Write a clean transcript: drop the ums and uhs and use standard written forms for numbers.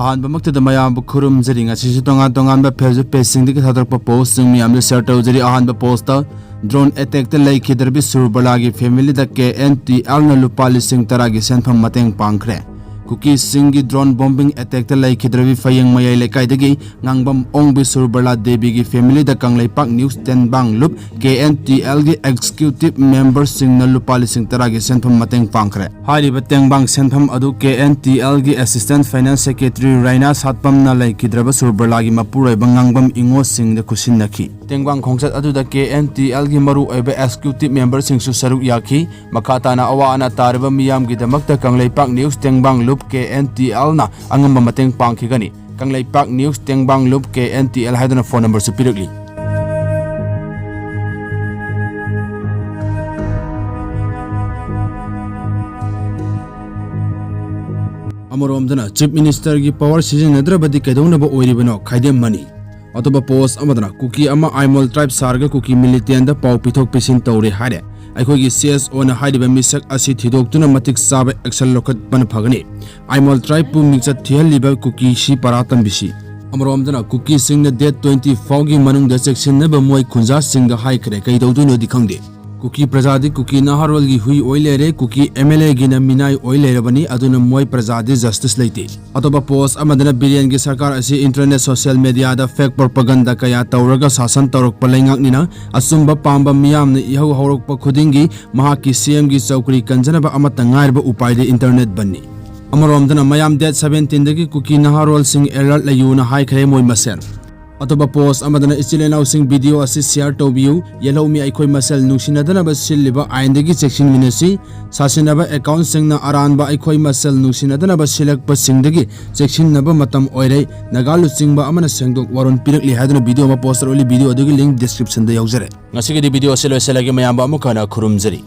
अहानबमक्तदा मयाम खुरुम zari ngasi tongan tongan ba Facebook page sing dik thadrak pa post sing mi amle share taw jari ahan ba post ta drone attack ta lai khidar bi surbala gi family da KNTL na lupa lising tara gi senpham mateng pangkhre kuki singi drone bombing attack ta lai khidar bi fayang mayai lekai dagi ngangbam ong bi surbala debi gi family da kanglai pak news 10 bang lup KNTL gi executive member sing na lupa lising tara gi senpham mateng pangkhre hari ba teng bang senpham adu KNTL gi assistant finance secretary Raina Satpam na lai khidra ba surbala gi mapuroi ba ngangbam ingo sing da kusin nakhi tengbang khongsat adu da KNTL gi maru oiba executive member sing su saruk yakhi makata na awa ana tarba miyam gi damak ta kanglai pak news tengbang lup KNTL na angamba mateng pangkhigani kanglai pak news tengbang lup KNTL haidana phone number su pirakli Amarom Chief Minister gi power Sijinnadrabadi kaidonaba oiribano khaidem mani atoba post amadana kuki ama Aimol tribe sarga kuki militant da pau pithok pisin tawre hare aikhogi CSO na haidiba misak asi thidoktuna matik sabe action lokat ban phagani Aimol tribe pu mixat thialiba kuki shi paratam bisi Amarom kuki sing na date 24 gi manung da section na ba moi khunja sing da hai kare kaidawtuno dikhangde kuki prajadi kuki naharwal gi hui oilere kuki MLA gi na minai oilere bani aduna moi prajadi justice leite atoba post amadana billion gi sarkar asi internet social media da fake propaganda kaya tawraga sasan tawrak palengak nina asumba pamba miyam ne ihu horok pa khudingi mahaki CM gi chaukri kanjana ba amata ngairba upai de internet bani amarom mayam date 17 dagi kuki naharwal sing alert layuna hai khare moi masen atoba post amadana ichilenau sing video asi share tobiu yellow mi aikoi masel nungsinadana ba silliba aindagi section minasi sasinaba account sing na aranba aikoi masel nungsinadana ba select pa singdagi section naba matam oirei nagalu singba amana sengdok waron pirakli hadana video ma poster oli video adugi link description da yaujare ngasigi di video selo selagi mayamba amukana khurumjari